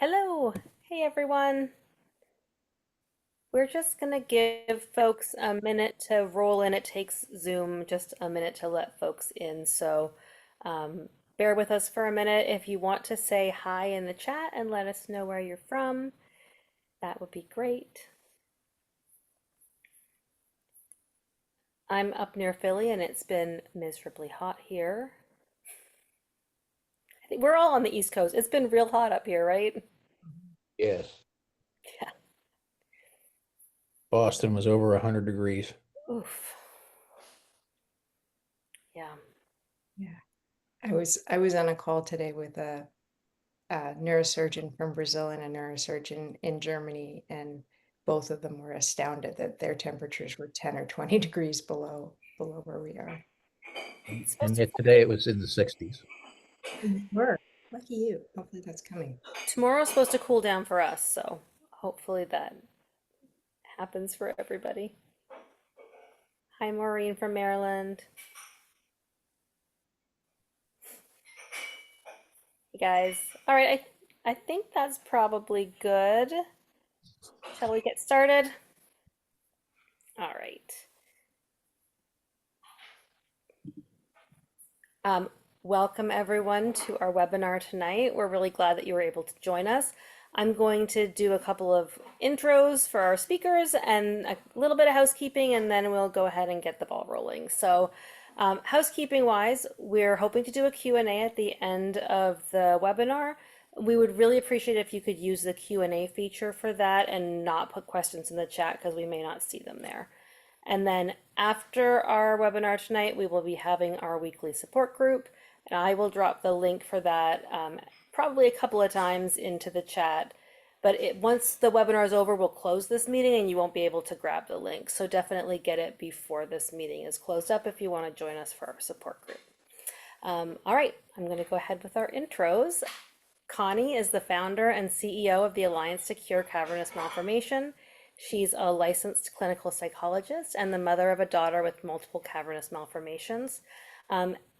Hello. Hey, everyone. We're just going to give folks a minute to roll in. It takes Zoom just a minute to let folks in. So bear with us for a minute. If you want to say hi in the chat and let us know where you're from, that would be great. I'm up near Philly and it's been miserably hot here. I think we're all on the East Coast. It's been real hot up here, right? Yes. Yeah. Boston was over 100 degrees. Oof. Yeah. Yeah, I was on a call today with a neurosurgeon from Brazil and a neurosurgeon in Germany, and both of them were astounded that their temperatures were 10 or 20 degrees below where we are. It's supposed And to yet today it was in the 60s. You were. Lucky you. Hopefully that's coming. Tomorrow's supposed to cool down for us, so hopefully that happens for everybody. Hi, Maureen from Maryland. Hey guys. All right, I think that's probably good. Shall we get started? All right. Um, Welcome everyone to our webinar tonight. We're really glad that you were able to join us. I'm going to do a couple of intros for our speakers and a little bit of housekeeping, and then we'll go ahead and get the ball rolling. So housekeeping wise, we're hoping to do a Q&A at the end of the webinar. We would really appreciate if you could use the Q&A feature for that and not put questions in the chat because we may not see them there. And then after our webinar tonight, we will be having our weekly support group. And I will drop the link for that probably a couple of times into the chat. But once the webinar is over, we'll close this meeting and you won't be able to grab the link. So definitely get it before this meeting is closed up if you want to join us for our support group. All right, I'm going to go ahead with our intros. Connie is the founder and CEO of the Alliance to Cure Cavernous Malformation. She's a licensed clinical psychologist and the mother of a daughter with multiple cavernous malformations.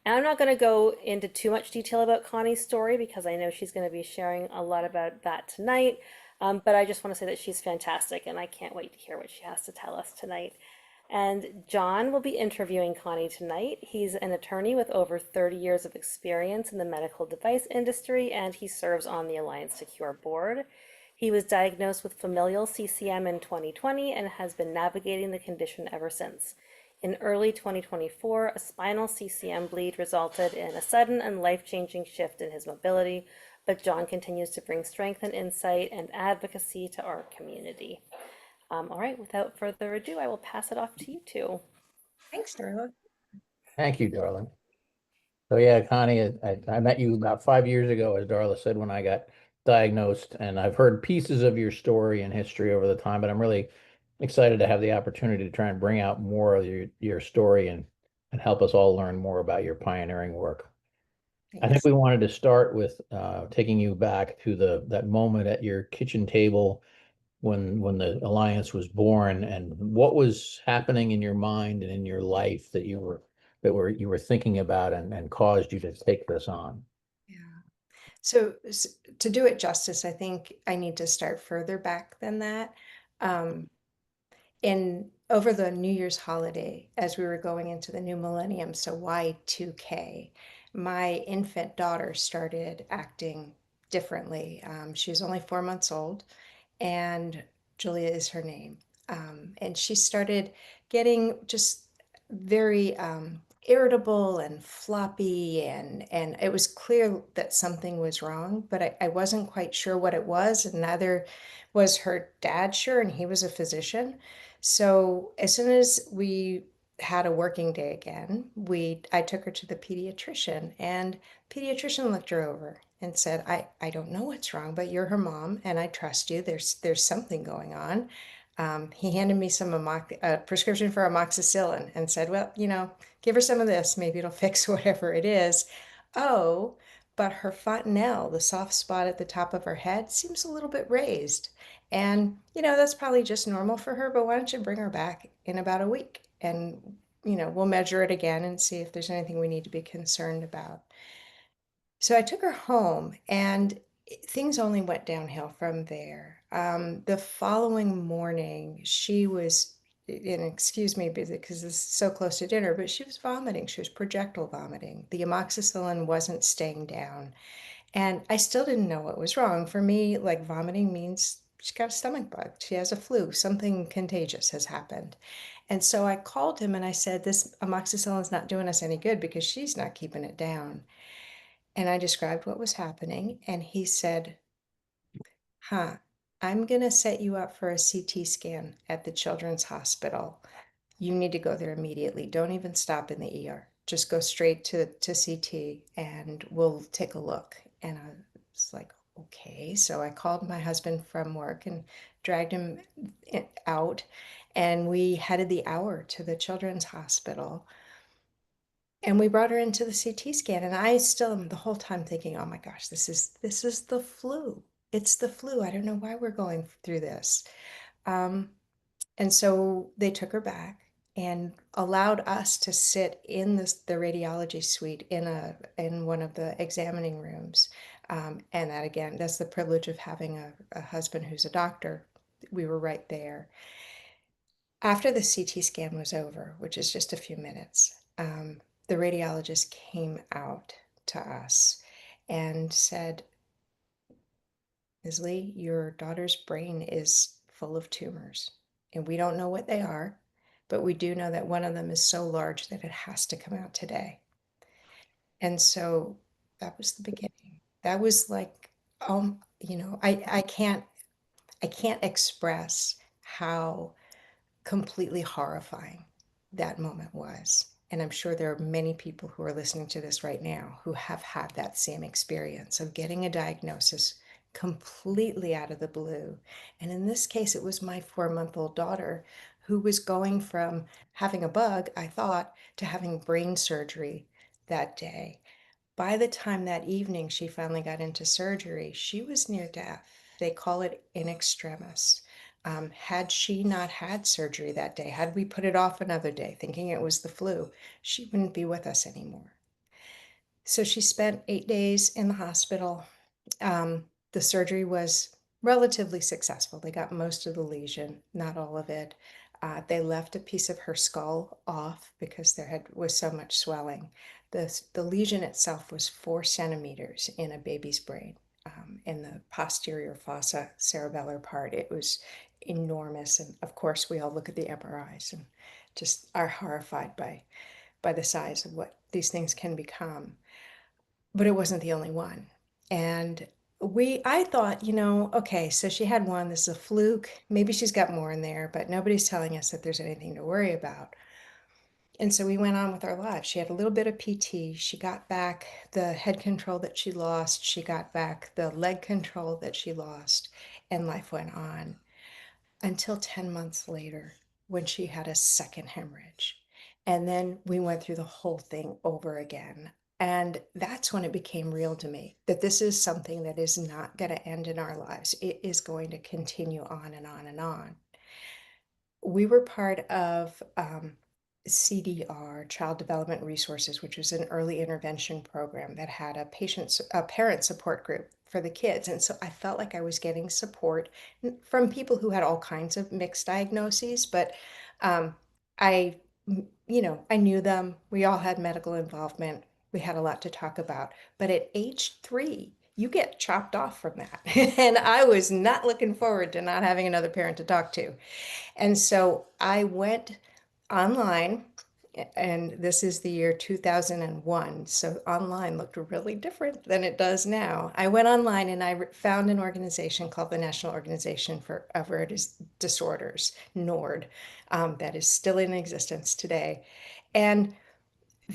And I'm not going to go into too much detail about Connie's story because I know she's going to be sharing a lot about that tonight. But I just want to say that she's fantastic and I can't wait to hear what she has to tell us tonight. And John will be interviewing Connie tonight. He's an attorney with over 30 years of experience in the medical device industry, and he serves on the Alliance to Cure board. He was diagnosed with familial CCM in 2020 and has been navigating the condition ever since. In early 2024, a spinal CCM bleed resulted in a sudden and life-changing shift in his mobility, but John continues to bring strength and insight and advocacy to our community. All right, without further ado, I will pass it off to you two. Thanks, Darla. Thank you, darling. So yeah, Connie, I met you about 5 years ago, as Darla said, when I got diagnosed, and I've heard pieces of your story and history over the time, but I'm really excited to have the opportunity to try and bring out more of your story and help us all learn more about your pioneering work. I think Thanks. we wanted to start with taking you back to that moment at your kitchen table when the alliance was born, and what was happening in your mind and in your life that you were thinking about and caused you to take this on. Yeah. So to do it justice, I think I need to start further back than that. Um, in over the New Year's holiday, as we were going into the new millennium, so Y2K, my infant daughter started acting differently. She was only 4 months old, and Julia is her name. And she started getting just very irritable and floppy, and it was clear that something was wrong, but I wasn't quite sure what it was, and neither was her dad sure, and he was a physician. So as soon as we had a working day again, I took her to the pediatrician, and pediatrician looked her over and said, I don't know what's wrong, but you're her mom and I trust you. There's something going on. He handed me a prescription for amoxicillin and said, well, give her some of this. Maybe it'll fix whatever it is. Oh, but her fontanelle, the soft spot at the top of her head, seems a little bit raised. And, that's probably just normal for her, but why don't you bring her back in about a week and, we'll measure it again and see if there's anything we need to be concerned about. So I took her home, and things only went downhill from there. The following morning, she was, and excuse me because this is so close to dinner, but she was vomiting. She was projectile vomiting. The amoxicillin wasn't staying down. And I still didn't know what was wrong. For me, like vomiting means she's got a stomach bug. She has a flu. Something contagious has happened. And so I called him and I said, this amoxicillin is not doing us any good because she's not keeping it down. And I described what was happening. And he said, huh, I'm going to set you up for a CT scan at the Children's Hospital. You need to go there immediately. Don't even stop in the ER. Just go straight to CT and we'll take a look. And I was like, okay. So I called my husband from work and dragged him out. And we headed the hour to the Children's Hospital. And we brought her into the CT scan. And I still am the whole time thinking, oh my gosh, this is the flu. It's the flu. I don't know why we're going through this. Um, and so they took her back and allowed us to sit in the radiology suite in one of the examining rooms. And that again, that's the privilege of having a husband who's a doctor. We were right there. After the CT scan was over, which is just a few minutes, the radiologist came out to us and said, Ms. Lee, your daughter's brain is full of tumors, and we don't know what they are, but we do know that one of them is so large that it has to come out today. And so that was the beginning. That was like, I can't express how completely horrifying that moment was. And I'm sure there are many people who are listening to this right now who have had that same experience of getting a diagnosis completely out of the blue. And in this case, it was my 4-month-old daughter who was going from having a bug, I thought, to having brain surgery that day. By the time that evening she finally got into surgery, she was near death. They call it in extremis. Had she not had surgery that day, had we put it off another day thinking it was the flu, she wouldn't be with us anymore. So she spent 8 days in the hospital. The surgery was relatively successful. They got most of the lesion, not all of it. They left a piece of her skull off because was so much swelling. The lesion itself was 4 centimeters in a baby's brain, in the posterior fossa cerebellar part. It was enormous. And of course, we all look at the MRIs and just are horrified by the size of what these things can become. But it wasn't the only one. And I thought, okay, so she had one, this is a fluke. Maybe she's got more in there, but nobody's telling us that there's anything to worry about. And so we went on with our lives. She had a little bit of PT. She got back the head control that she lost. She got back the leg control that she lost, and life went on until 10 months later when she had a second hemorrhage. And then we went through the whole thing over again. And that's when it became real to me that this is something that is not going to end in our lives. It is going to continue on and on and on. We were part of CDR, Child Development Resources, which was an early intervention program that had a parent support group for the kids. And so I felt like I was getting support from people who had all kinds of mixed diagnoses, but um, I, I knew them. We all had medical involvement. We had a lot to talk about. But at age 3, you get chopped off from that. And I was not looking forward to not having another parent to talk to. And so I went online, and this is the year 2001. So online looked really different than it does now. I went online and I found an organization called the National Organization for Rare Disorders, NORD, that is still in existence today. And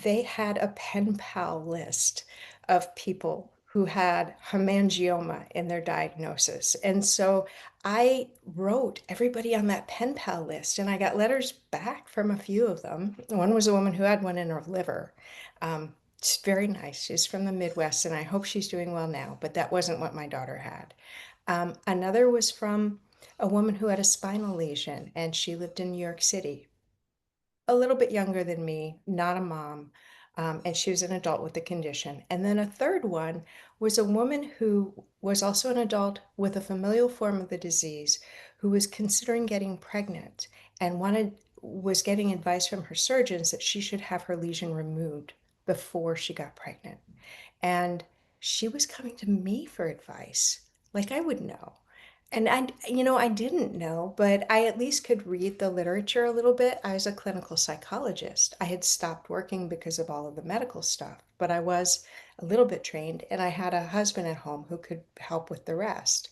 they had a pen pal list of people who had hemangioma in their diagnosis. And so I wrote everybody on that pen pal list, and I got letters back from a few of them. One was a woman who had one in her liver. She's very nice. She's from the Midwest, and I hope she's doing well now, but that wasn't what my daughter had. Another was from a woman who had a spinal lesion, and she lived in New York City, a little bit younger than me, not a mom. And she was an adult with the condition. And then a third one was a woman who was also an adult with a familial form of the disease who was considering getting pregnant and was getting advice from her surgeons that she should have her lesion removed before she got pregnant. And she was coming to me for advice, like I would know. And I didn't know, but I at least could read the literature a little bit. I was a clinical psychologist. I had stopped working because of all of the medical stuff, but I was a little bit trained, and I had a husband at home who could help with the rest.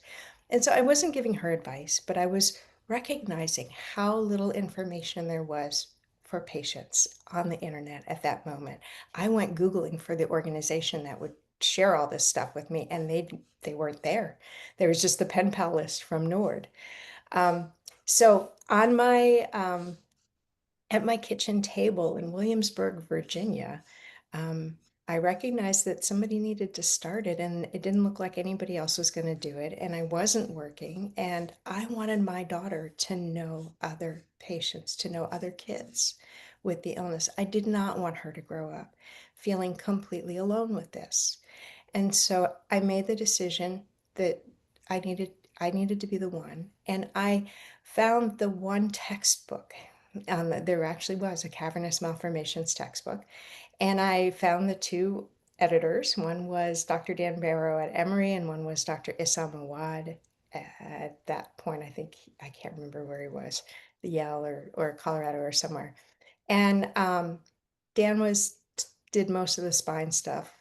And so I wasn't giving her advice, but I was recognizing how little information there was for patients on the internet at that moment. I went Googling for the organization that would share all this stuff with me, and they weren't there. There was just the pen pal list from Nord. Um, so on my at my kitchen table in Williamsburg, Virginia, um, I recognized that somebody needed to start it, and it didn't look like anybody else was going to do it. And I wasn't working, and I wanted my daughter to know other patients, to know other kids with the illness. I did not want her to grow up feeling completely alone with this. And so I made the decision that I needed to be the one. And I found the one textbook. There actually was a cavernous malformations textbook. And I found the two editors. One was Dr. Dan Barrow at Emory, and one was Dr. Issam Awad. At that point, I can't remember where he was, the Yale or Colorado or somewhere. And Dan did most of the spine stuff.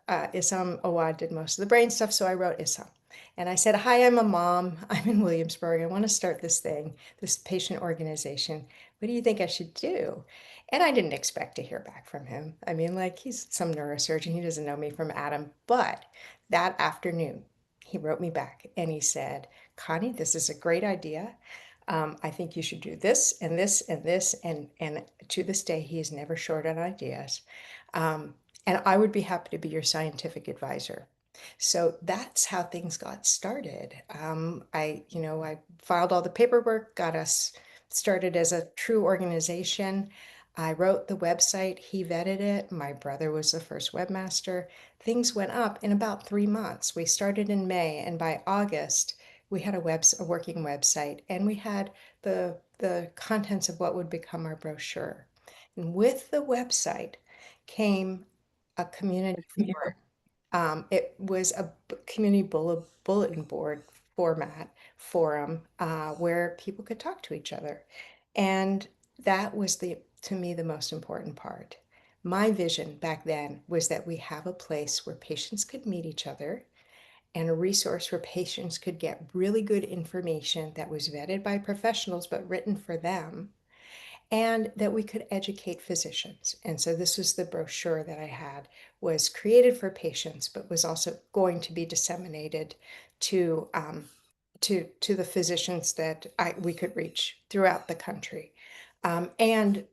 Issam Awad did most of the brain stuff, so I wrote Issam. And I said, hi, I'm a mom. I'm in Williamsburg. I want to start this thing, this patient organization. What do you think I should do? And I didn't expect to hear back from him. I mean, like, he's some neurosurgeon. He doesn't know me from Adam. But that afternoon, he wrote me back and he said, Connie, this is a great idea. I think you should do this and this and this. And to this day, he is never short on ideas. And I would be happy to be your scientific advisor. So that's how things got started. I filed all the paperwork, got us started as a true organization. I wrote the website, he vetted it. My brother was the first webmaster. Things went up in about 3 months. We started in May, and by August, we had a working website, and we had the contents of what would become our brochure. And with the website came a community board. It was a community bulletin board format forum where people could talk to each other. And that was to me, the most important part. My vision back then was that we have a place where patients could meet each other and a resource where patients could get really good information that was vetted by professionals but written for them, and that we could educate physicians. And so this was the brochure that I had, was created for patients, but was also going to be disseminated to to the physicians that we could reach throughout the country. And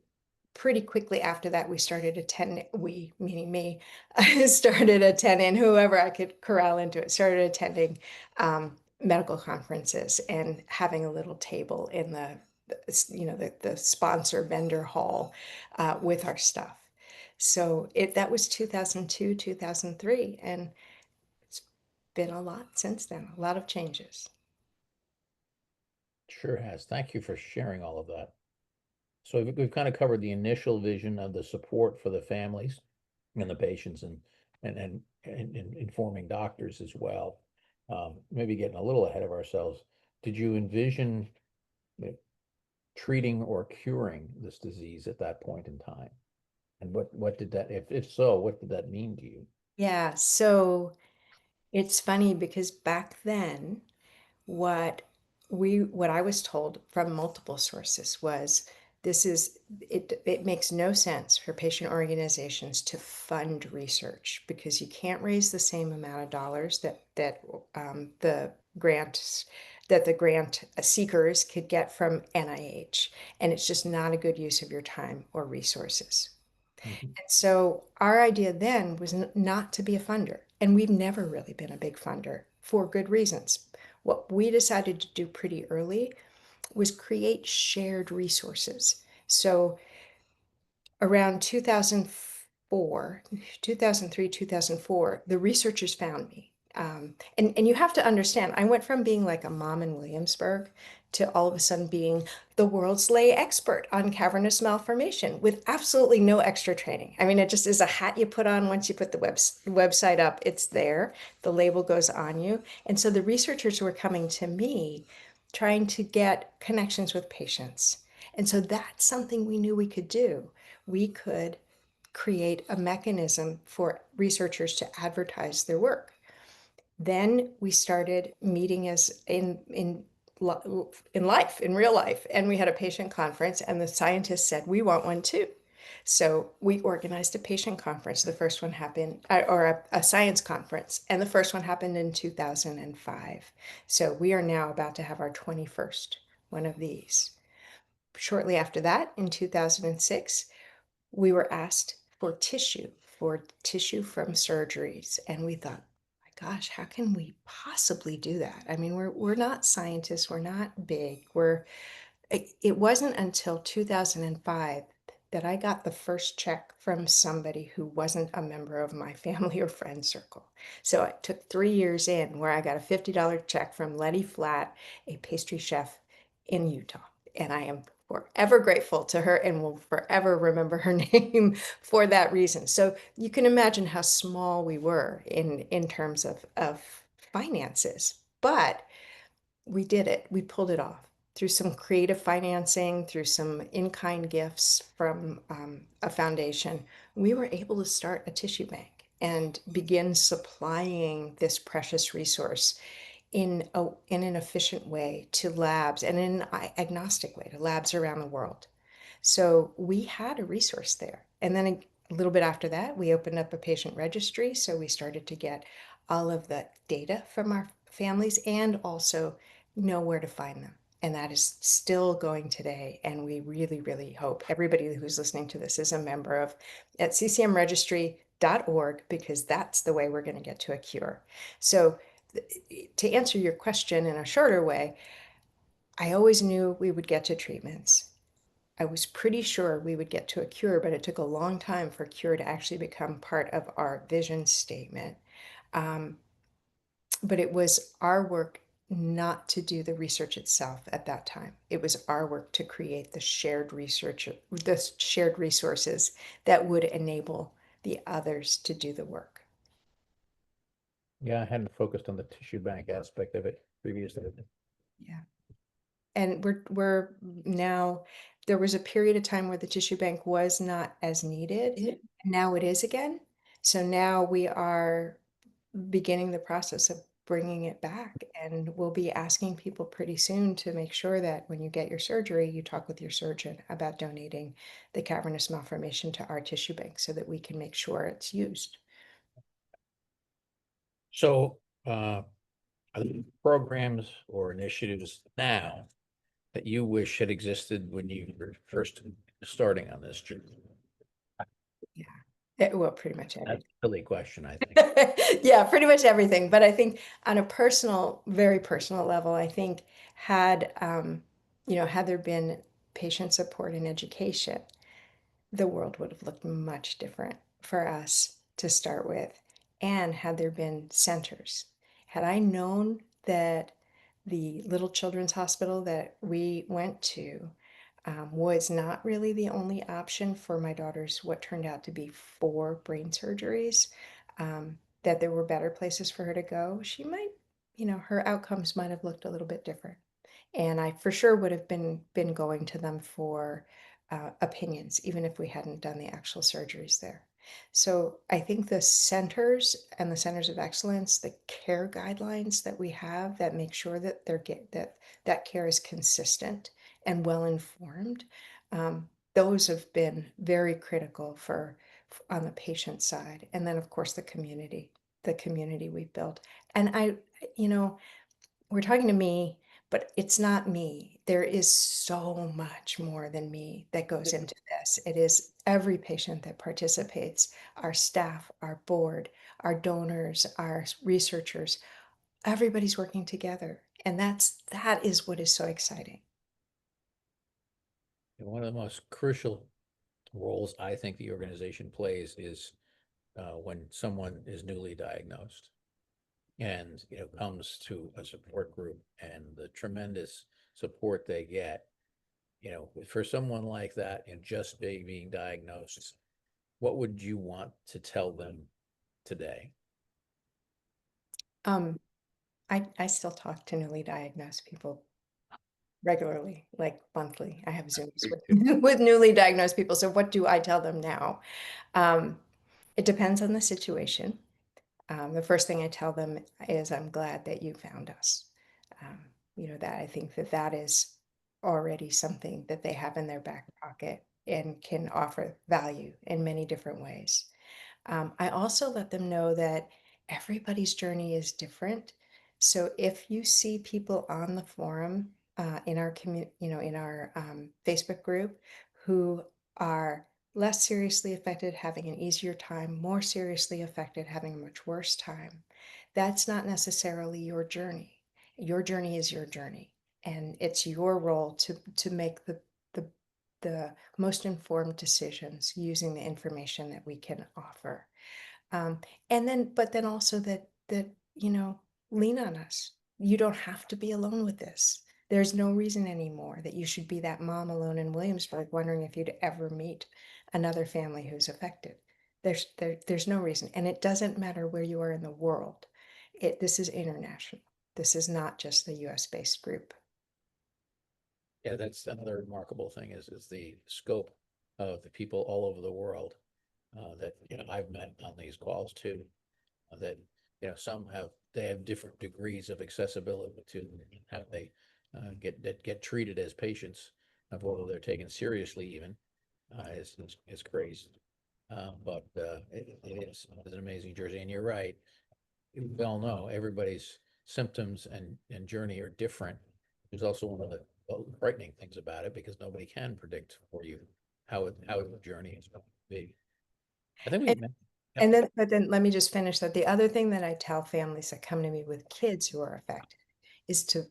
pretty quickly after that, we started attending, we, meaning me, I started attending, whoever I could corral into it, started attending medical conferences and having a little table in the sponsor vendor hall with our stuff. So that was 2002, 2003, and it's been a lot since then, a lot of changes. Sure has. Thank you for sharing all of that. So we've kind of covered the initial vision of the support for the families and the patients and informing doctors as well. Maybe getting a little ahead of ourselves. Did you envision treating or curing this disease at that point in time? And what did that, if so, what did that mean to you? Yeah, so it's funny because back then, what what I was told from multiple sources was it makes no sense for patient organizations to fund research because you can't raise the same amount of dollars the grants that the grant seekers could get from NIH, and it's just not a good use of your time or resources. Mhm. And so our idea then was not to be a funder, and we've never really been a big funder for good reasons. What we decided to do pretty early was create shared resources. So around 2000, 2003, 2004, the researchers found me. And you have to understand, I went from being like a mom in Williamsburg to all of a sudden being the world's lay expert on cavernous malformation with absolutely no extra training. I mean, it just is a hat you put on once you put the website up, it's there, the label goes on you. And so the researchers were coming to me trying to get connections with patients. And so that's something we knew we could do. We could create a mechanism for researchers to advertise their work. Then we started meeting as in life, in real life, and we had a patient conference, and the scientists said we want one too. So we organized a patient conference. The first one happened, or a science conference, and the first one happened in 2005. So we are now about to have our 21st one of these. Shortly after that, in 2006, we were asked for tissue from surgeries, and we thought, my gosh, how can we possibly do that? I mean, we're not scientists, we're not big. It wasn't until 2005 that I got the first check from somebody who wasn't a member of my family or friend circle. So it took 3 years in where I got a $50 check from Letty Flatt, a pastry chef in Utah. And I am forever grateful to her and will forever remember her name for that reason. So you can imagine how small we were in terms of finances. But we did it. We pulled it off through some creative financing, through some in-kind gifts from a foundation. We were able to start a tissue bank and begin supplying this precious resource in an efficient way to labs and in an agnostic way to labs around the world. So we had a resource there. And then a little bit after that, we opened up a patient registry. So we started to get all of the data from our families and also know where to find them. And that is still going today. And we really, really hope everybody who's listening to this is a member of at ccmregistry.org, because that's the way we're going to get to a cure. So to answer your question in a shorter way, I always knew we would get to treatments. I was pretty sure we would get to a cure, but it took a long time for cure to actually become part of our vision statement. Um, but it was our work not to do the research itself at that time. It was our work to create the shared resources that would enable the others to do the work. Yeah, I hadn't focused on the tissue bank aspect of it previously. Yeah. And we're now, there was a period of time where the tissue bank was not as needed. And now it is again. So now we are beginning the process of bringing it back, and we'll be asking people pretty soon to make sure that when you get your surgery, you talk with your surgeon about donating the cavernous malformation to our tissue bank so that we can make sure it's used. So, are there programs or initiatives now that you wish had existed when you were first starting on this journey? Well, pretty much everything. That's a silly question, I think. Yeah, pretty much everything. But I think on a personal, very personal level, I think had had there been patient support and education, the world would have looked much different for us to start with. And had there been centers, had I known that the Little Children's Hospital that we went to was not really the only option for my daughter's what turned out to be 4 brain surgeries, that there were better places for her to go, she might, her outcomes might have looked a little bit different. And I for sure would have been going to them for opinions, even if we hadn't done the actual surgeries there. So I think the centers and the centers of excellence, the care guidelines that we have that make sure that that care is consistent and well informed, those have been very critical for on the patient side. And then of course the community we've built. And we're talking to me, but it's not me. There is so much more than me that goes into this. It is every patient that participates, our staff, our board, our donors, our researchers, everybody's working together. And that is what is so exciting. One of the most crucial roles I think the organization plays is when someone is newly diagnosed and comes to a support group and the tremendous support they get. For someone like that and just being diagnosed, what would you want to tell them today? Um, I still talk to newly diagnosed people regularly, like monthly. I have Zooms with with newly diagnosed people. So what do I tell them now? Um, it depends on the situation. The first thing I tell them is, I'm glad that you found us. Um, that I think that that is already something that they have in their back pocket and can offer value in many different ways. I also let them know that everybody's journey is different. So if you see people on the forum, in our community, in our Facebook group, who are less seriously affected, having an easier time, more seriously affected, having a much worse time, that's not necessarily your journey. Your journey is your journey, and it's your role to make the the most informed decisions using the information that we can offer. Um, but then also that lean on us. You don't have to be alone with this. There's no reason anymore that you should be that mom alone in Williamsburg wondering if you'd ever meet another family who's affected. There's no reason. And it doesn't matter where you are in the world. This is international. This is not just the US based group. Yeah, that's another remarkable thing is the scope of the people all over the world that I've met on these calls too. That some have different degrees of accessibility to how they get treated as patients, of whether they're taken seriously even is crazy. It's an amazing journey, and you're right. We all know everybody's symptoms and journey are different. There's also one of the frightening things about it because nobody can predict for you how the journey is going to be. I think we And, met. and Yep. then let me just finish that. The other thing that I tell families that come to me with kids who are affected is to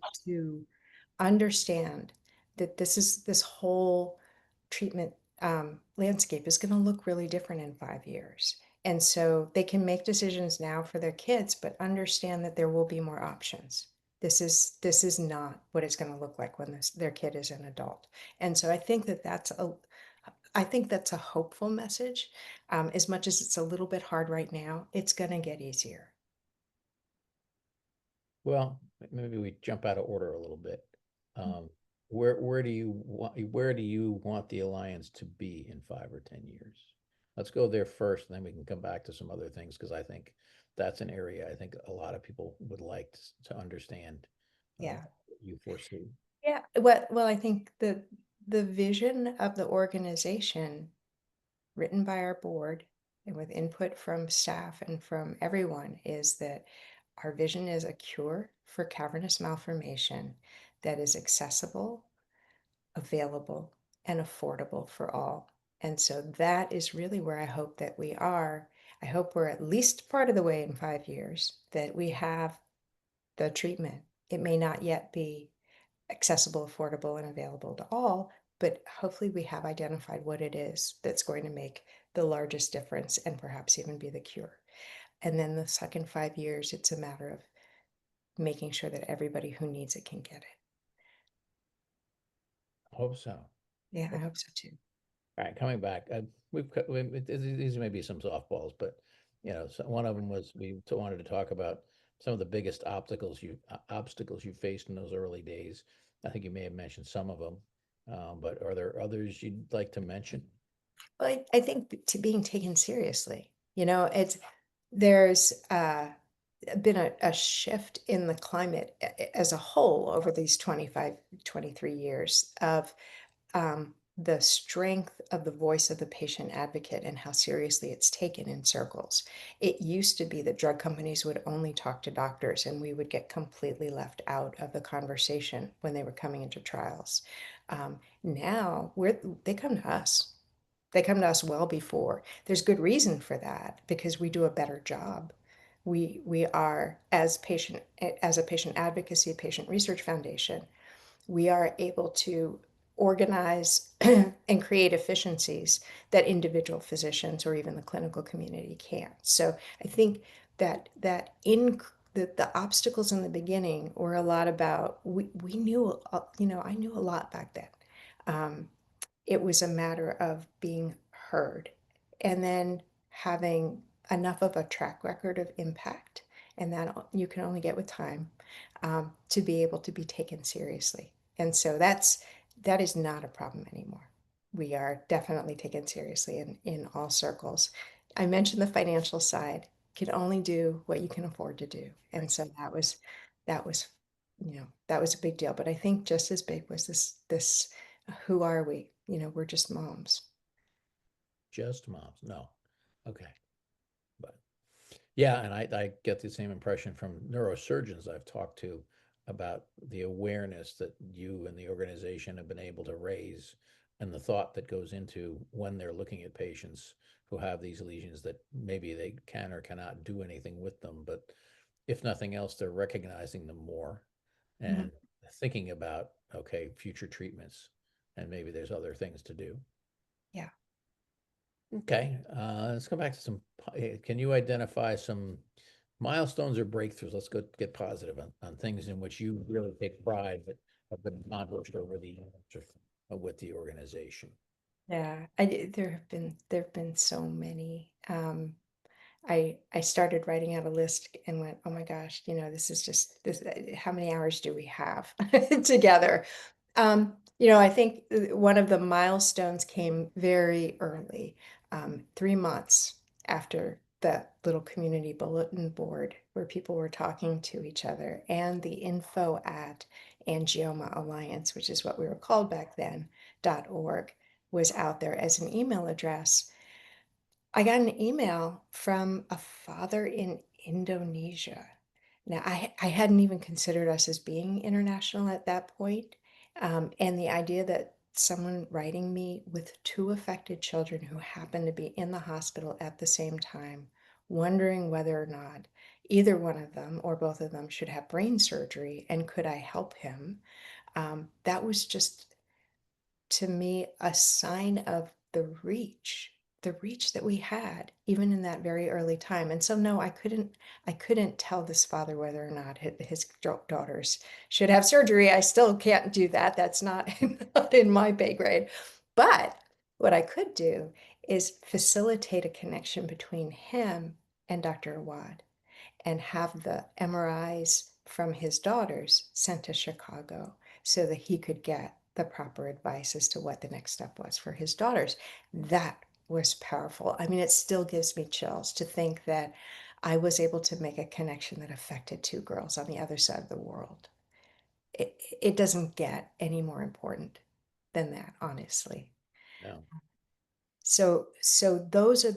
understand that this whole treatment landscape is going to look really different in 5 years. And so they can make decisions now for their kids, but understand that there will be more options. This is not what it's going to look like when their kid is an adult. And so I think that's a hopeful message. As much as it's a little bit hard right now, it's going to get easier. Well, maybe we jump out of order a little bit. Um, where do you want the alliance to be in 5 or 10 years? Let's go there first, and then we can come back to some other things because I think that's an area I think a lot of people would like to understand Yeah. what you foresee. Yeah. Well, I think the vision of the organization, written by our board and with input from staff and from everyone, is that our vision is a cure for cavernous malformation that is accessible, available, and affordable for all. And so that is really where I hope that we are. I hope we're at least part of the way in 5 years, that we have the treatment. It may not yet be accessible, affordable, and available to all, but hopefully we have identified what it is that's going to make the largest difference and perhaps even be the cure. And then the second 5 years, it's a matter of making sure that everybody who needs it can get it. Hope so. Yeah, I hope so too. All right, coming back, these may be some softballs, but so one of them was we wanted to talk about some of the biggest obstacles you faced in those early days. I think you may have mentioned some of them, but are there others you'd like to mention? Well, I think to being taken seriously, there's been a shift in the climate as a whole over these 25, 23 years of the strength of the voice of the patient advocate and how seriously it's taken in circles. It used to be that drug companies would only talk to doctors and we would get completely left out of the conversation when they were coming into trials. Now they come to us. They come to us well before. There's good reason for that because we do a better job. We are as a patient advocacy, patient research foundation, we are able to organize and create efficiencies that individual physicians or even the clinical community can't. So I think that in the obstacles in the beginning were a lot about we knew, I knew a lot back then. Um, it was a matter of being heard and then having enough of a track record of impact, and that you can only get with time, to be able to be taken seriously. And so that is not a problem anymore. We are definitely taken seriously in all circles. I mentioned the financial side. You can only do what you can afford to do. And so that was, that was a big deal. But I think just as big was this who are we? We're just moms. Just moms. No. Okay. But yeah, and I get the same impression from neurosurgeons I've talked to about the awareness that you and the organization have been able to raise and the thought that goes into when they're looking at patients who have these lesions that maybe they can or cannot do anything with them, but if nothing else, they're recognizing them more Mhm. and thinking about, okay, future treatments, and maybe there's other things to do. Yeah. Okay, let's go back to some. Can you identify some milestones or breakthroughs? Let's go get positive on things in which you really take pride that have been accomplished over the years with the organization. Yeah. There have been so many. I started writing out a list and went, oh my gosh, this is just this. How many hours do we have together? I think one of the milestones came very early, 3 months after the little community bulletin board where people were talking to each other, and the info at Angioma Alliance, which is what we were called back then, .org, was out there as an email address. I got an email from a father in Indonesia. Now, I hadn't even considered us as being international at that point. And the idea that someone writing me with two affected children who happened to be in the hospital at the same time, wondering whether or not either one of them or both of them should have brain surgery and could I help him, that was just, to me, a sign of the reach that we had even in that very early time. And so no, I couldn't tell this father whether or not his daughters should have surgery. I still can't do that. That's not, not in my pay grade. But what I could do is facilitate a connection between him and Dr. Awad and have the MRIs from his daughters sent to Chicago so that he could get the proper advice as to what the next step was for his daughters. That was powerful. I mean, it still gives me chills to think that I was able to make a connection that affected two girls on the other side of the world. It doesn't get any more important than that, honestly. No, So those are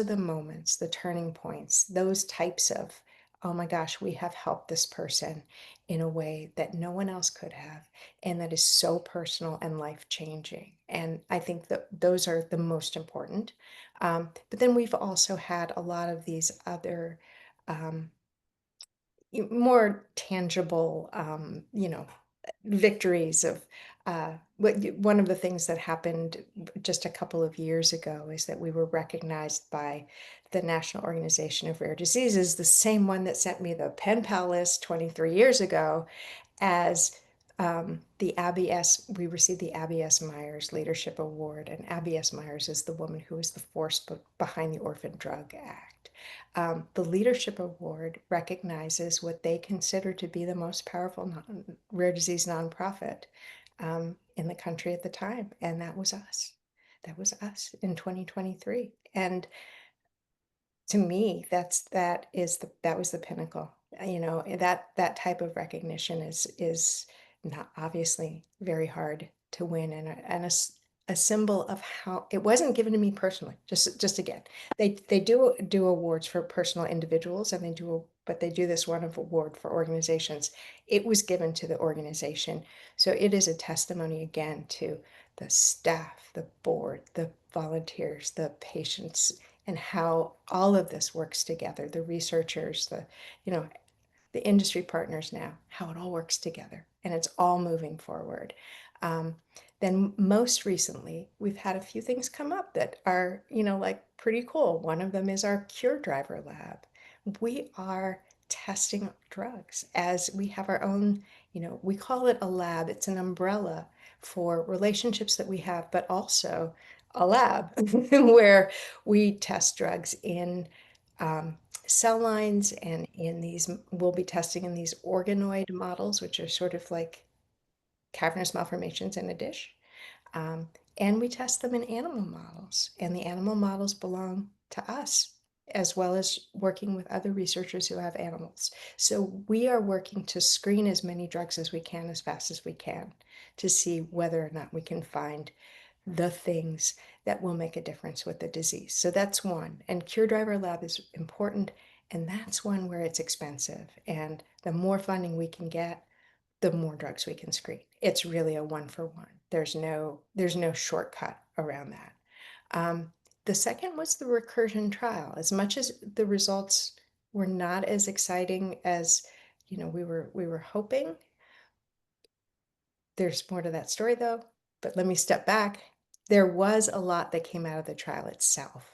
the moments, the turning points, those types of, oh my gosh, we have helped this person in a way that no one else could have, and that is so personal and life changing. And I think that those are the most important. But then we've also had a lot of these other, um, more tangible, victories of, one of the things that happened just a couple of years ago is that we were recognized by the National Organization of Rare Diseases, the same one that sent me the pen pal list 23 years ago, as, the Abby S. We received the Abby S. Myers Leadership Award, and Abby S. Myers is the woman who is the force behind the Orphan Drug Act. The Leadership Award recognizes what they consider to be the most powerful rare disease nonprofit, in the country at the time, and that was us. That was us in 2023, and to me, that was the pinnacle. That type of recognition is not obviously very hard to win, and a symbol of how it wasn't given to me personally. Just again, they do awards for personal individuals, and but they do this one of award for organizations. It was given to the organization, so it is a testimony again to the staff, the board, the volunteers, the patients, and how all of this works together, the researchers, you know the industry partners, now how it all works together, and it's all moving forward. um, Then most recently, we've had a few things come up that are, like pretty cool. One of them is our Cure Driver lab. We are testing drugs as we have our own, we call it a lab. It's an umbrella for relationships that we have, but also a lab where we test drugs in cell lines and we'll be testing in these organoid models, which are sort of like cavernous malformations in a dish. Um, and we test them in animal models, and the animal models belong to us, as well as working with other researchers who have animals. So we are working to screen as many drugs as we can as fast as we can to see whether or not we can find the things that will make a difference with the disease. So that's one. And Cure Driver Lab is important, and that's one where it's expensive. And the more funding we can get, the more drugs we can screen. It's really a one for one. There's no shortcut around that. The second was the recursion trial. As much as the results were not as exciting as we were hoping, there's more to that story though, but let me step back. There was a lot that came out of the trial itself.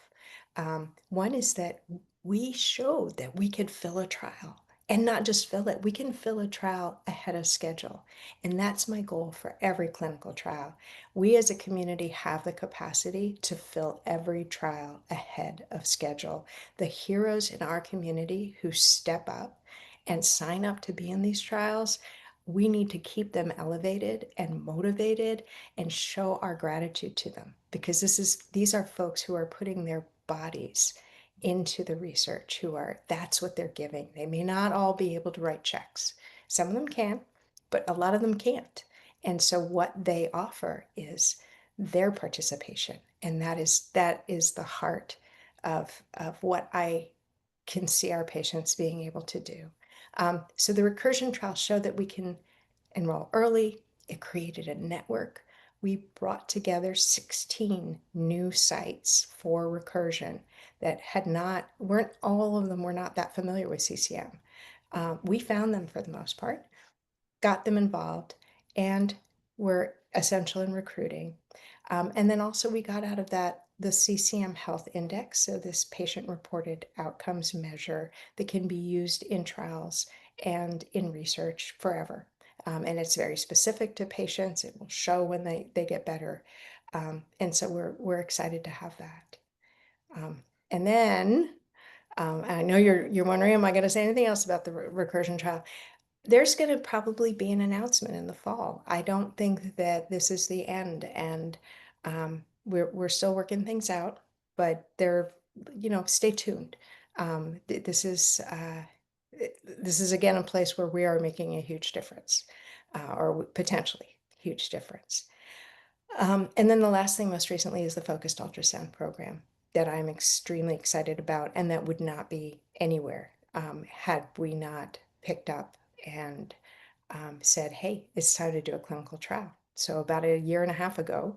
One is that we showed that we could fill a trial, and not just fill it, we can fill a trial ahead of schedule. And that's my goal for every clinical trial. We as a community have the capacity to fill every trial ahead of schedule. The heroes in our community who step up and sign up to be in these trials, we need to keep them elevated and motivated and show our gratitude to them, because these are folks who are putting their bodies into the research, that's what they're giving. They may not all be able to write checks. Some of them can, but a lot of them can't. And so what they offer is their participation. And that is the heart of what I can see our patients being able to do. So the recursion trial showed that we can enroll early. It created a network. We brought together 16 new sites for recursion that weren't all of them were not that familiar with CCM. We found them for the most part, got them involved, and were essential in recruiting. And then also we got out of that the CCM Health Index, so this patient-reported outcomes measure that can be used in trials and in research forever. And it's very specific to patients. It will show when they get better. And so we're excited to have that. And then I know you're wondering, am I going to say anything else about the recursion trial? There's going to probably be an announcement in the fall. I don't think that this is the end, and we're still working things out, but stay tuned. This is again a place where we are making a huge difference, or potentially huge difference. And then the last thing most recently is the focused ultrasound program that I'm extremely excited about, and that would not be anywhere had we not picked up and said, hey, it's time to do a clinical trial. So about a year and a half ago,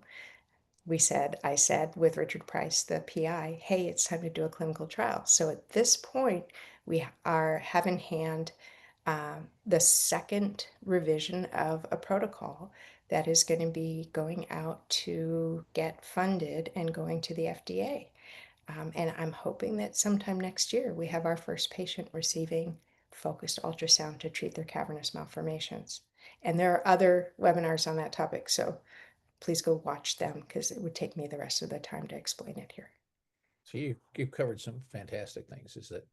I said with Richard Price, the PI, hey, it's time to do a clinical trial. So at this point, we have in hand the second revision of a protocol that is going to be going out to get funded and going to the FDA. And I'm hoping that sometime next year we have our first patient receiving focused ultrasound to treat their cavernous malformations. And there are other webinars on that topic, so please go watch them because it would take me the rest of the time to explain it here. So you've covered some fantastic things. Is that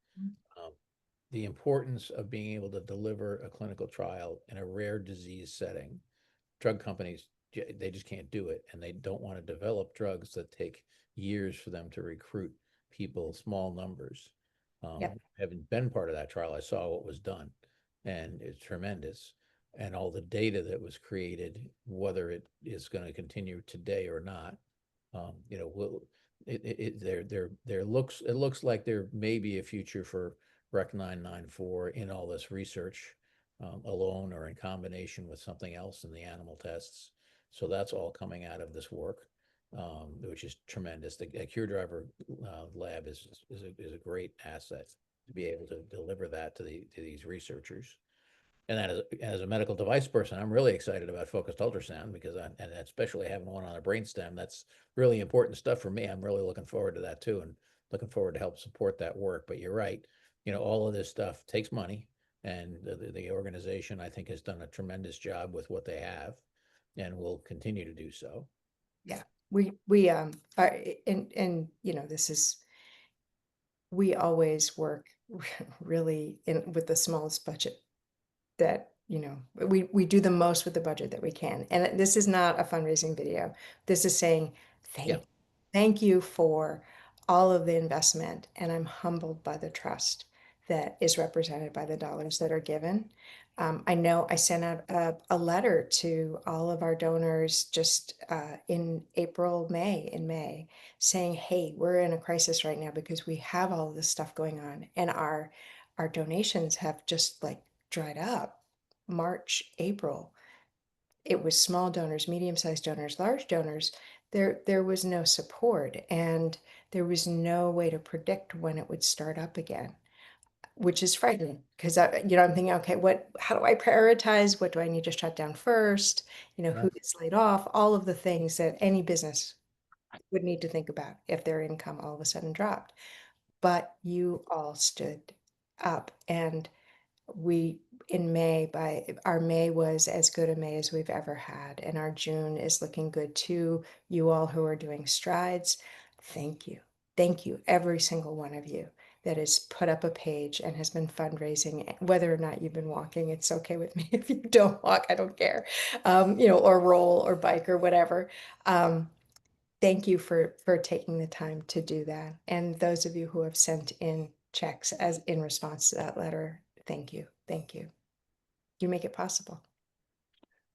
the importance of being able to deliver a clinical trial in a rare disease setting. Drug companies, they just can't do it, and they don't want to develop drugs that take years for them to recruit people, small numbers. Yep. Having been part of that trial, I saw what was done, and it's tremendous. And all the data that was created, whether it is going to continue today or not, will it looks like there may be a future for Rec 994 in all this research, alone or in combination with something else in the animal tests. So that's all coming out of this work, which is tremendous. The Cure Driver lab is a great asset to be able to deliver that to these researchers. And that as a medical device person, I'm really excited about focused ultrasound because and especially having one on a brainstem, that's really important stuff for me. I'm really looking forward to that too, and looking forward to help support that work. But you're right, all of this stuff takes money, and the organization I think has done a tremendous job with what they have, and will continue to do so. Yeah, we are, and this is, we always work really in with the smallest budget that, we do the most with the budget that we can. And this is not a fundraising video. This is saying Yeah. thank you for all of the investment, and I'm humbled by the trust that is represented by the dollars that are given. I know I sent out a letter to all of our donors just in May, saying, hey, we're in a crisis right now because we have all of this stuff going on, and our donations have just like dried up. March, April, it was small donors, medium-sized donors, large donors. There was no support, and there was no way to predict when it would start up again, which is frightening because I'm thinking, okay, how do I prioritize? What do I need to shut down first? Yeah. Who gets laid off? All of the things that any business would need to think about if their income all of a sudden dropped. But you all stood up, and we in May, by our May was as good a May as we've ever had, and our June is looking good too. You all who are doing strides, thank you. Thank you, every single one of you that has put up a page and has been fundraising. Whether or not you've been walking, it's okay with me. If you don't walk, I don't care. Or roll or bike or whatever. Thank you for taking the time to do that. And those of you who have sent in checks as in response to that letter, thank you. Thank you. You make it possible.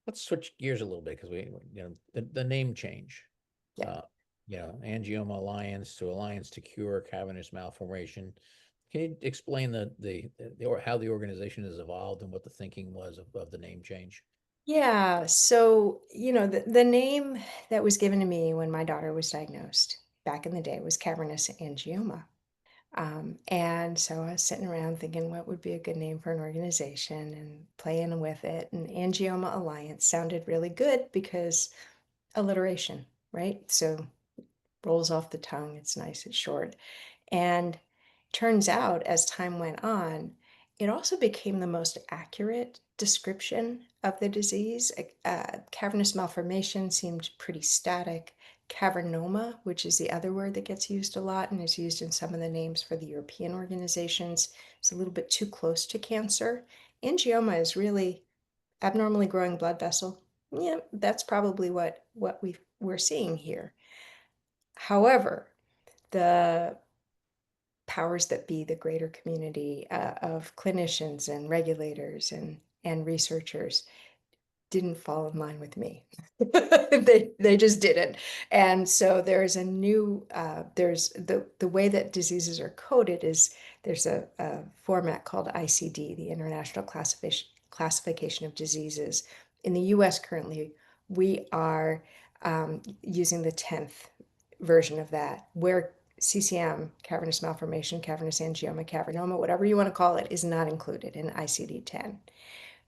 Let's switch gears a little bit because the name change. Yeah. Uh, Angioma Alliance to Alliance to Cure Cavernous Malformation. Can you explain or how the organization has evolved and what the thinking was of the name change? Yeah. So, the name that was given to me when my daughter was diagnosed back in the day was cavernous angioma. And so I was sitting around thinking what would be a good name for an organization and playing with it. And Angioma Alliance sounded really good because alliteration, right? So rolls off the tongue. It's nice, it's short. And turns out, as time went on, it also became the most accurate description of the disease. Cavernous malformation seemed pretty static. Cavernoma, which is the other word that gets used a lot and is used in some of the names for the European organizations, is a little bit too close to cancer. Angioma is really abnormally growing blood vessel. Yeah, that's probably what we're seeing here. However, the powers that be, the greater community of clinicians and regulators and researchers, didn't fall in line with me. They just didn't. And so there's a new there's the way that diseases are coded is there's a format called ICD, the International Classification of Diseases. In the US currently, we are using the 10th version of that, where CCM, cavernous malformation, cavernous angioma, cavernoma, whatever you want to call it, is not included in ICD-10.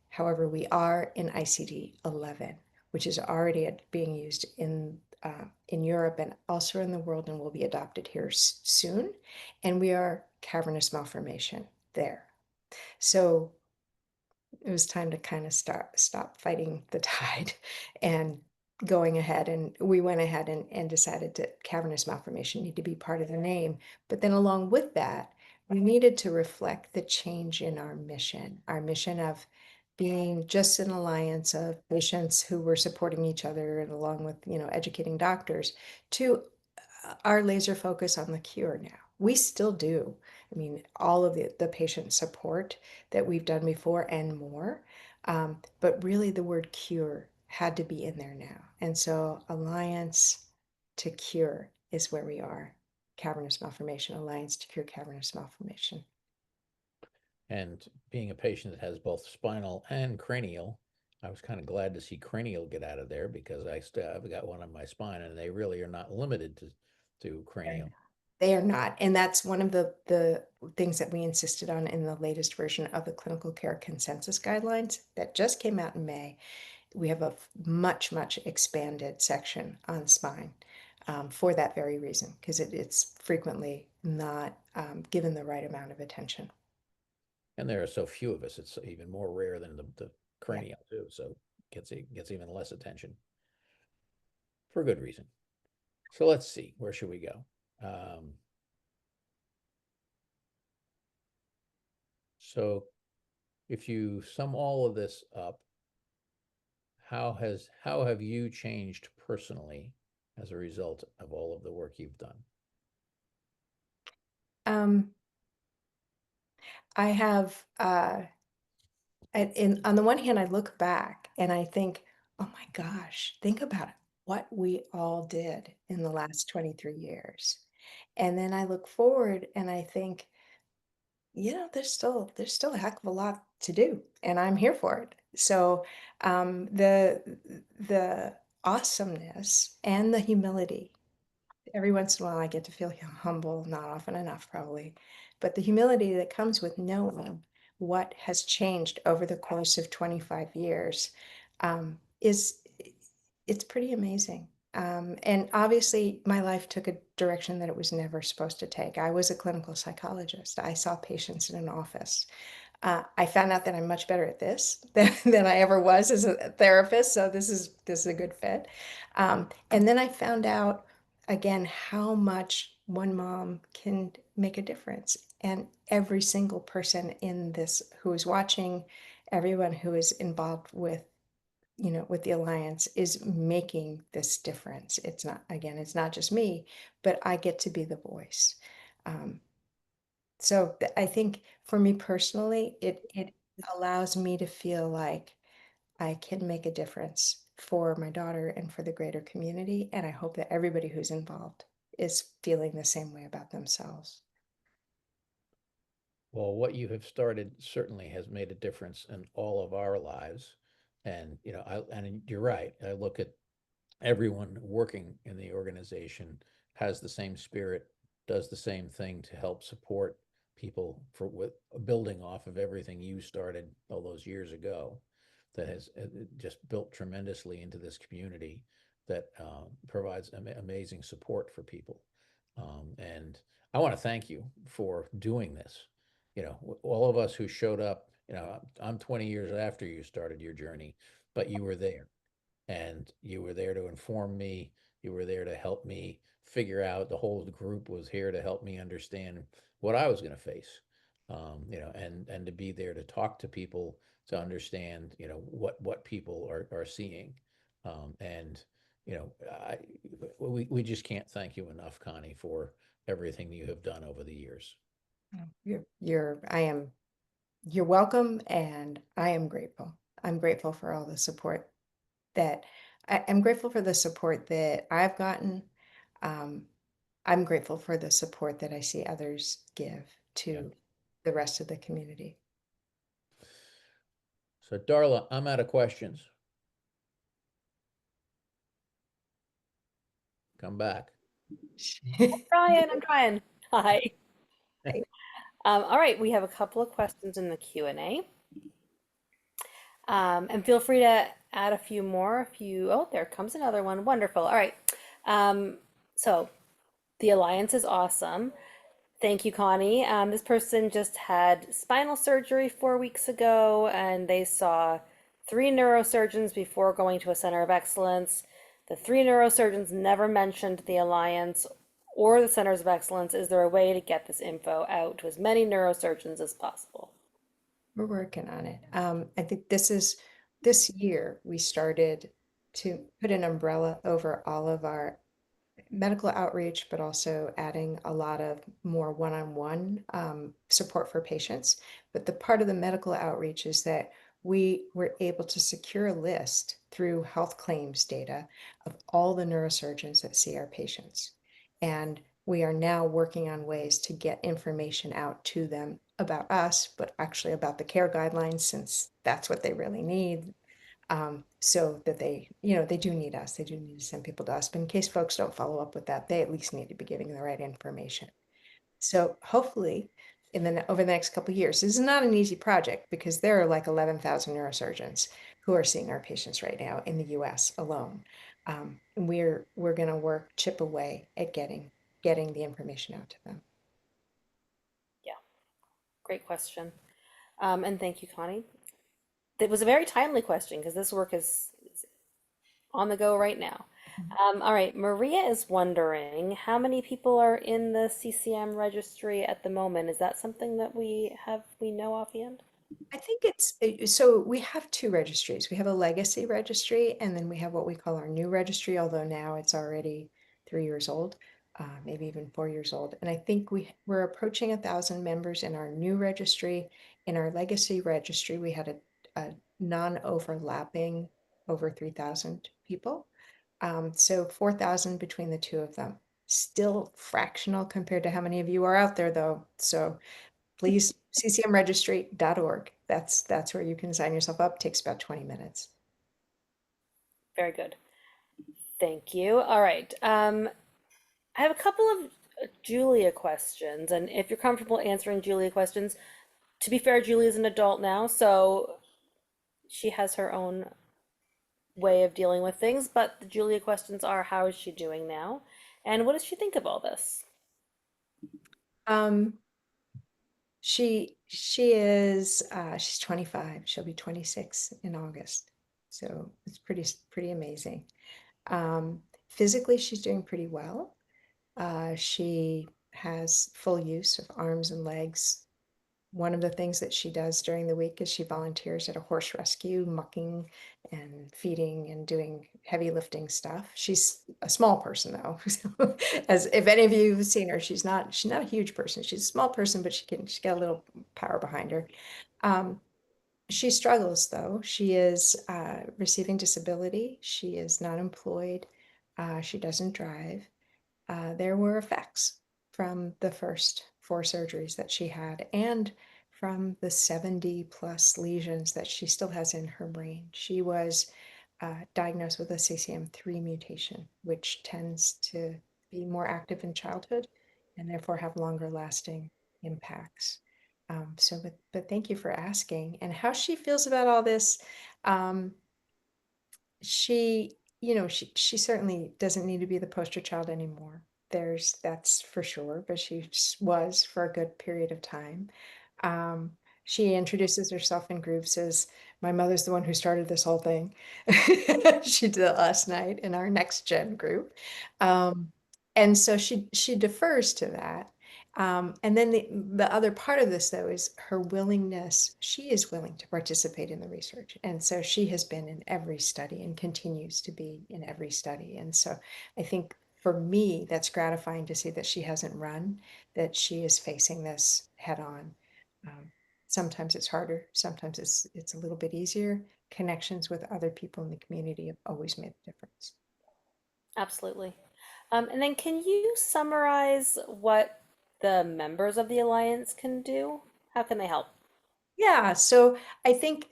However, we are in ICD-11, which is already being used in Europe and elsewhere in the world, and will be adopted here soon. And we are cavernous malformation there. So it was time to kind of stop fighting the tide and going ahead. And we went ahead and decided that cavernous malformation need to be part of the name. But then along with that, we needed to reflect the change in our mission of being just an alliance of patients who were supporting each other, and along with, educating doctors, to our laser focus on the cure now. We still do. I mean, all of the patient support that we've done before and more. But really, the word cure had to be in there now. And so, Alliance to Cure is where we are. Cavernous Malformation, Alliance to Cure Cavernous Malformation. And being a patient that has both spinal and cranial, I was kind of glad to see cranial get out of there because I've got one on my spine, and they really are not limited to cranial. They are not. And that's one of the things that we insisted on in the latest version of the clinical care consensus guidelines that just came out in May. We have a much expanded section on spine for that very reason, because it's frequently not given the right amount of attention. And there are so few of us, it's even more rare than the Yeah. cranial too, so gets even less attention for good reason. So let's see, where should we go? So if you sum all of this up, how have you changed personally as a result of all of the work you've done? Um, I have on the one hand, I look back and I think, oh my gosh, think about it, what we all did in the last 23 years. And then I look forward and I think, there's still a heck of a lot to do, and I'm here for it. So the awesomeness and the humility, every once in a while I get to feel humble, not often enough probably, but the humility that comes with knowing what has changed over the course of 25 years is it's pretty amazing. And obviously, my life took a direction that it was never supposed to take. I was a clinical psychologist. I saw patients in an office. I found out that I'm much better at this than I ever was as a therapist. So this is a good fit. And then I found out again how much one mom can make a difference. And every single person in this who is watching, everyone who is involved with the Alliance is making this difference. It's not, again, it's not just me, but I get to be the voice. Um, so I think for me personally, it allows me to feel like I can make a difference for my daughter and for the greater community. And I hope that everybody who's involved is feeling the same way about themselves. Well, what you have started certainly has made a difference in all of our lives. And, and you're right. I look at everyone working in the organization has the same spirit, does the same thing to help support people for with building off of everything you started all those years ago that has just built tremendously into this community that provides amazing support for people. And I want to thank you for doing this. All of us who showed up, I'm 20 years after you started your journey, but you were there and you were there to inform me. You were there to help me figure out. The whole group was here to help me understand what I was going to face. And to be there to talk to people to understand, what people are seeing. And I we just can't thank you enough, Connie, for everything you have done over the years. You're welcome, and I am grateful. I'm grateful for all the support that I'm grateful for the support that I've gotten. Um, I'm grateful for the support that I see others give Yeah. to the rest of the community. So, Darla, I'm out of questions. Come back. I'm trying. Hi. All right, we have a couple of questions in the Q&A. And feel free to add a few more if you, oh, there comes another one. Wonderful. All right. So the Alliance is awesome. Thank you, Connie. This person just had spinal surgery 4 weeks ago, and they saw three neurosurgeons before going to a center of excellence. The three neurosurgeons never mentioned the Alliance or the centers of excellence. Is there a way to get this info out to as many neurosurgeons as possible? We're working on it. I think this year we started to put an umbrella over all of our medical outreach, but also adding a lot of more one-on-one support for patients. But the part of the medical outreach is that we were able to secure a list through health claims data of all the neurosurgeons that see our patients. And we are now working on ways to get information out to them about us, but actually about the care guidelines, since that's what they really need. So that they do need us. They do need to send people to us. But in case folks don't follow up with that, they at least need to be giving the right information. So hopefully, over the next couple of years, this is not an easy project because there are like 11,000 neurosurgeons who are seeing our patients right now in the U.S. alone. And we're going to chip away at getting the information out to them. Yeah, great question. And thank you, Connie. It was a very timely question because this work is on the go right now. All right, Maria is wondering how many people are in the CCM registry at the moment. Is that something that we know offhand? I think so we have two registries. We have a legacy registry, and then we have what we call our new registry, although now it's already 3 years old, maybe even 4 years old. And I think we're approaching 1,000 members in our new registry. In our legacy registry, we had a non-overlapping over 3,000 people. So 4,000 between the two of them. Still fractional compared to how many of you are out there, though. So please, ccmregistry.org. That's where you can sign yourself up. Takes about 20 minutes. Very good. Thank you. All right. I have a couple of Julia questions, and if you're comfortable answering Julia questions, to be fair, Julia is an adult now, so she has her own way of dealing with things, but the Julia questions are, how is she doing now? And what does she think of all this? Um, she's 25. She'll be 26 in August. So it's pretty amazing. Physically, she's doing pretty well. She has full use of arms and legs. One of the things that she does during the week is she volunteers at a horse rescue, mucking and feeding and doing heavy lifting stuff. She's a small person though. As if any of you have seen her, she's not a huge person. She's a small person, but she's got a little power behind her. Um, she struggles though. She is receiving disability. She is not employed. She doesn't drive. There were effects from the first 4 surgeries that she had and from the 70 plus lesions that she still has in her brain. She was diagnosed with a CCM3 mutation, which tends to be more active in childhood and therefore have longer lasting impacts. But thank you for asking. And how she feels about all this, um, she certainly doesn't need to be the poster child anymore. That's for sure, but she was for a good period of time. Um, she introduces herself in groups as my mother's the one who started this whole thing. She did it last night in our next gen group. Um, and so she defers to that. And then the other part of this, though, is her willingness. She is willing to participate in the research. And so she has been in every study and continues to be in every study. And so I think for me, that's gratifying to see that she hasn't run, that she is facing this head on. Um, Sometimes it's harder, sometimes it's a little bit easier. Connections with other people in the community have always made a difference. Absolutely. And then can you summarize what the members of the Alliance can do? How can they help? Yeah, so I think,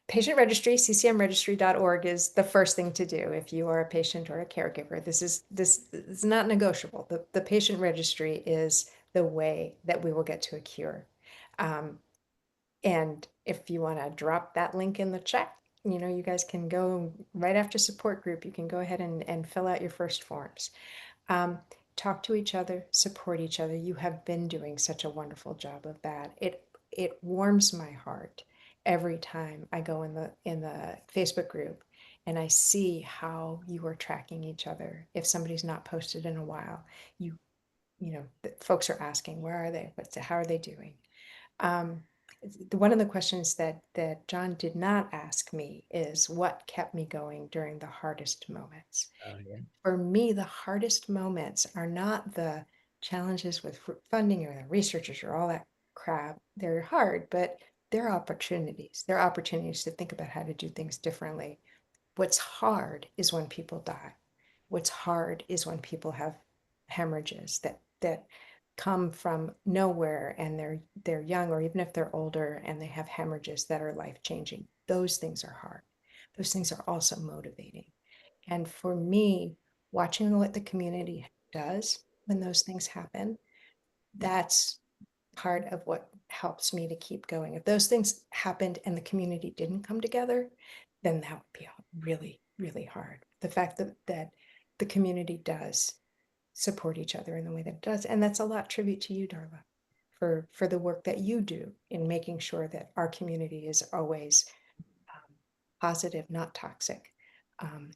patient registry, ccmregistry.org is the first thing to do if you are a patient or a caregiver. This is not negotiable. The patient registry is the way that we will get to a cure. Um, and if you want to drop that link in the chat, you guys can go right after support group. You can go ahead and fill out your first forms. Um, Talk to each other, support each other. You have been doing such a wonderful job of that. It warms my heart every time I go in the Facebook group and I see how you are tracking each other. If somebody's not posted in a while, you folks are asking, where are they? How are they doing? Um, One of the questions that John did not ask me is what kept me going during the hardest moments. Yeah. For me, the hardest moments are not the challenges with funding or the researchers or all that crap. They're hard, but they're opportunities. They're opportunities to think about how to do things differently. What's hard is when people die. What's hard is when people have hemorrhages that come from nowhere and they're young or even if they're older and they have hemorrhages that are life changing. Those things are hard. those things are also motivating. And for me, watching what the community does when those things happen, that's part of what helps me to keep going. If those things happened and the community didn't come together, then that would be really, really hard. The fact that the community does support each other in the way that it does. And that's a lot tribute to you, Darla, for the work that you do in making sure that our community is always positive, not toxic,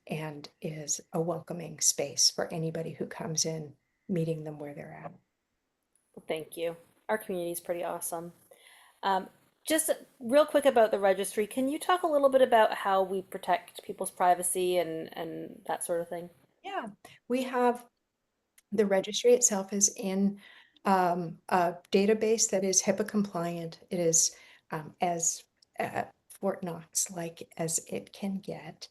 and is a welcoming space for anybody who comes in, meeting them where they're at. Well, thank you. Our community is pretty awesome. Um, just real quick about the registry, can you talk a little bit about how we protect people's privacy and that sort of thing? Yeah, we have the registry itself is in a database that is HIPAA compliant. It is as Fort Knox like as it can get.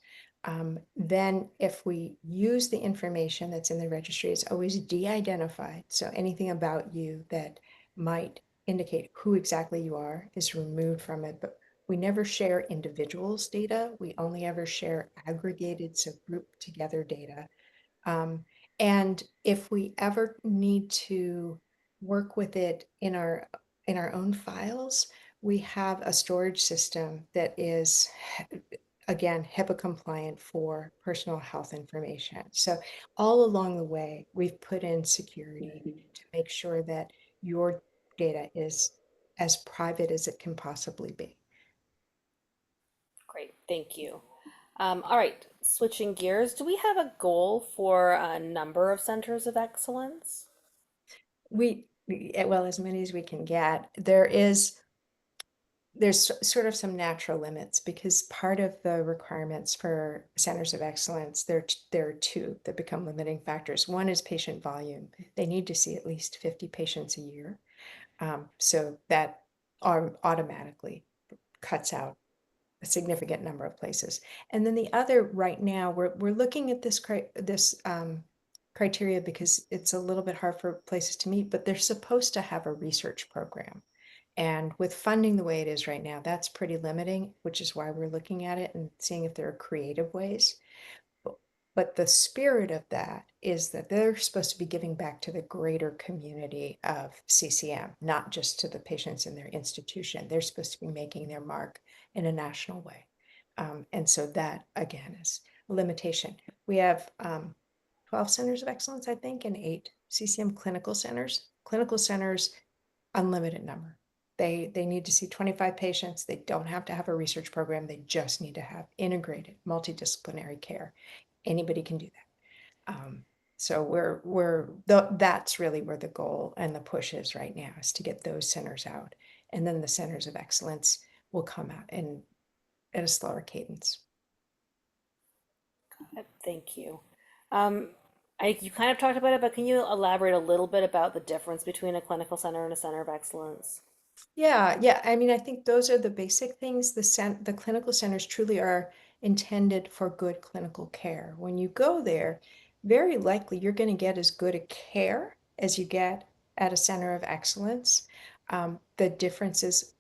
Then if we use the information that's in the registry, it's always de-identified. So anything about you that might indicate who exactly you are is removed from it. But we never share individuals' data. We only ever share aggregated, so grouped together data. Um, and if we ever need to work with it in our own files, we have a storage system that is, again, HIPAA compliant for personal health information. So all along the way, we've put in security to make sure that your data is as private as it can possibly be. Great, thank you. All right, switching gears, do we have a goal for a number of centers of excellence? Well, as many as we can get. There's sort of some natural limits because part of the requirements for centers of excellence, there are two that become limiting factors. One is patient volume. They need to see at least 50 patients a year. So that automatically cuts out a significant number of places. And then the other, right now, we're looking at this criteria because it's a little bit hard for places to meet, but they're supposed to have a research program. And with funding the way it is right now, that's pretty limiting, which is why we're looking at it and seeing if there are creative ways. But the spirit of that is that they're supposed to be giving back to the greater community of CCM, not just to the patients in their institution. They're supposed to be making their mark in a national way. And so that, again, is a limitation. We have 12 centers of excellence, I think, and 8 CCM clinical centers. Clinical centers, unlimited number. They need to see 25 patients. They don't have to have a research program. They just need to have integrated multidisciplinary care. Anybody can do that. So that's really where the goal and the push is right now, is to get those centers out. And then the centers of excellence will come out at a slower cadence. Thank you. Um, you kind of talked about it, but can you elaborate a little bit about the difference between a clinical center and a center of excellence? Yeah. I mean, I think those are the basic things. The clinical centers truly are intended for good clinical care. When you go there, very likely you're going to get as good a care as you get at a center of excellence. The difference is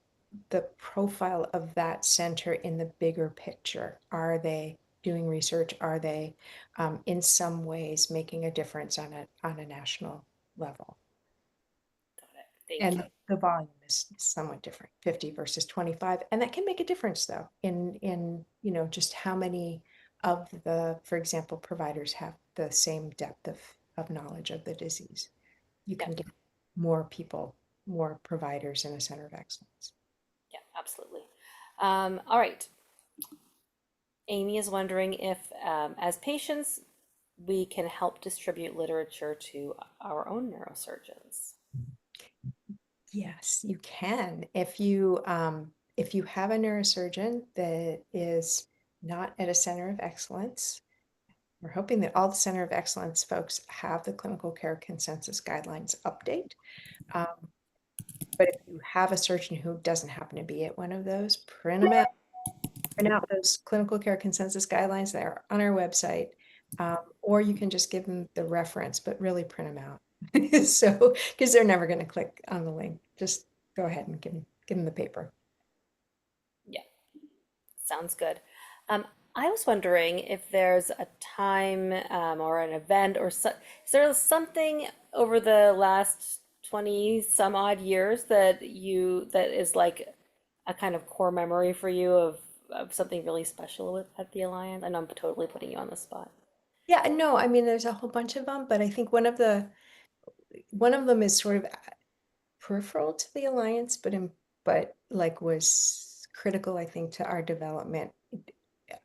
the profile of that center in the bigger picture. Are they doing research? Are they, in some ways, making a difference on a national level? Thank you. And the volume is somewhat different, 50 versus 25. And that can make a difference though, in just how many of the, for example, providers have the same depth of knowledge of the disease. You Yeah, can get more people, more providers in a center of excellence. yeah, absolutely. All right. Amy is wondering if, as patients, we can help distribute literature to our own neurosurgeons. Yes, you can. If you have a neurosurgeon that is not at a center of excellence, we're hoping that all the Center of Excellence folks have the clinical care consensus guidelines update. Um, but if you have a surgeon who doesn't happen to be at one of those, print out those clinical care consensus guidelines that are on our website, or you can just give them the reference, but really print them out. So, because they're never going to click on the link, just go ahead and give them the paper. Yeah, sounds good. Um, I was wondering if there's a time or an event or is there something over the last 20 some odd years that is like a kind of core memory for you of something really special at the Alliance? I know I'm totally putting you on the spot. Yeah, no, I mean, there's a whole bunch of them, but I think one of them is sort of peripheral to the alliance, but like was critical, I think, to our development,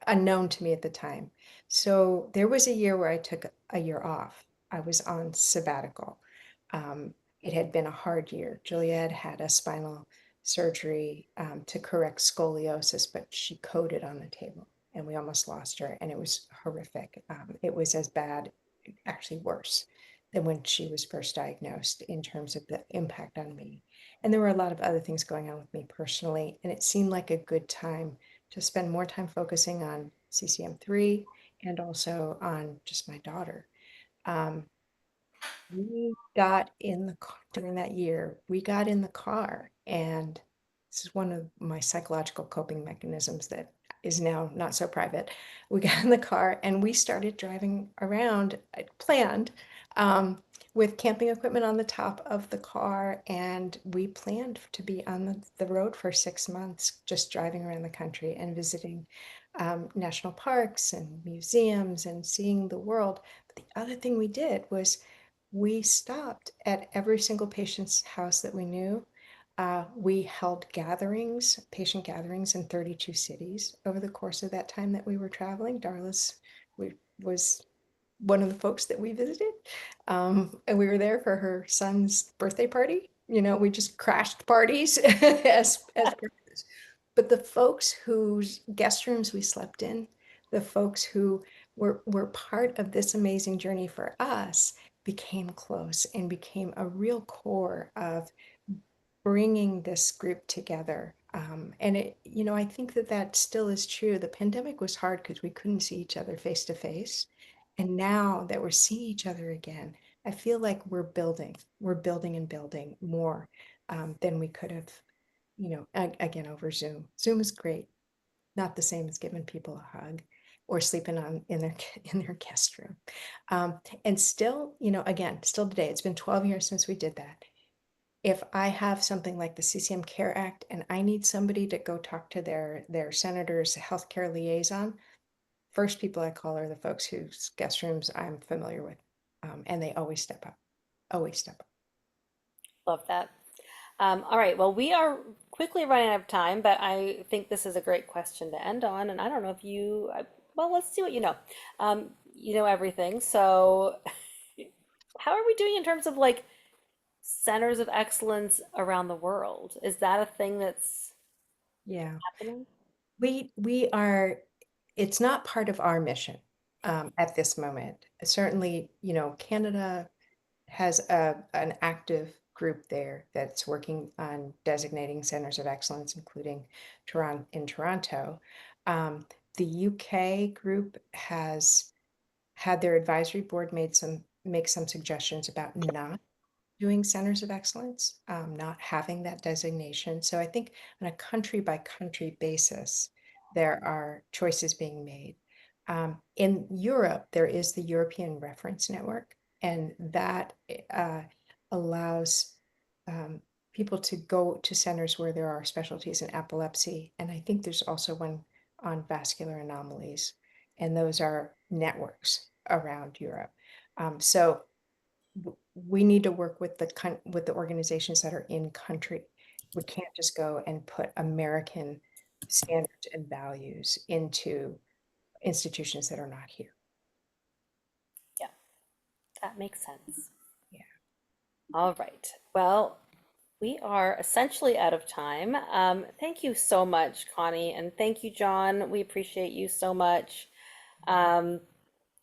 unknown to me at the time. So there was a year where I took a year off. I was on sabbatical. It had been a hard year. Julia had a spinal surgery to correct scoliosis, but she coded on the table and we almost lost her, and it was horrific. It was as bad, actually worse than when she was first diagnosed in terms of the impact on me. And there were a lot of other things going on with me personally, and it seemed like a good time to spend more time focusing on CCM3 and also on just my daughter. Um, we got in the car during that year, we got in the car, and this is one of my psychological coping mechanisms that is now not so private. We got in the car and we started driving around, planned, um, with camping equipment on the top of the car, and we planned to be on the road for 6 months, just driving around the country and visiting national parks and museums and seeing the world. But the other thing we did was we stopped at every single patient's house that we knew. We held gatherings, patient gatherings in 32 cities over the course of that time that we were traveling. We, was one of the folks that we visited. And we were there for her son's birthday party. You know, we just crashed parties as but the folks whose guest rooms we slept in, the folks who were part of this amazing journey for us, became close and became a real core of bringing this group together. And I think that that still is true. The pandemic was hard because we couldn't see each other face to face. And now that we're seeing each other again, I feel like we're building and building more than we could have, again, over Zoom. Zoom is great, not the same as giving people a hug or sleeping on in their in their guest room. And still, again, still today, it's been 12 years since we did that. If I have something like the CCM Care Act and I need somebody to go talk to their senator's healthcare liaison, first people I call are the folks whose guest rooms I'm familiar with. And they always step up, always step up. Love that. All right, well, we are quickly running out of time, but I think this is a great question to end on. And I don't know if well, let's see what you know. You know everything. So, how are we doing in terms of like centers of excellence around the world? Is that a thing that's Yeah, happening? we are, it's not part of our mission at this moment. Certainly, Canada has an active group there that's working on designating centers of excellence, including Toronto. Um, the UK group has had their advisory board make some suggestions about not doing centers of excellence, not having that designation. So I think on a country by country basis, there are choices being made. In Europe, there is the European Reference Network, and that allows people to go to centers where there are specialties in epilepsy. And I think there's also one on vascular anomalies, and those are networks around Europe. So we need to work with the organizations that are in country. We can't just go and put American standards and values into institutions that are not here. Yeah, that makes sense. Yeah. All right. Well, we are essentially out of time. Thank you so much, Connie, and thank you, John. We appreciate you so much. Um,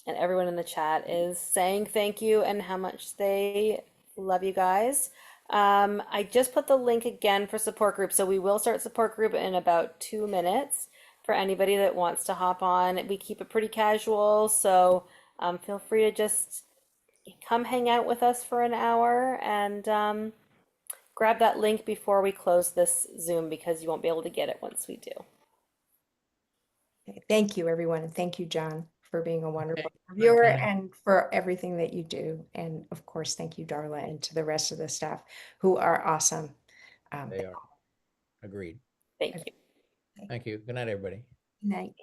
and everyone in the chat is saying thank you and how much they love you guys. I just put the link again for support group, so we will start support group in about 2 minutes for anybody that wants to hop on. We keep it pretty casual, so feel free to just come hang out with us for an hour and grab that link before we close this Zoom because you won't be able to get it once we do. Okay, thank you, everyone, and thank you, John, for being a wonderful Bye, reviewer Connie. and for everything that you do. And of course, thank you, Darla, and to the rest of the staff who are awesome. They are. Agreed. Thank you. Thank you. Good night, everybody. Good night.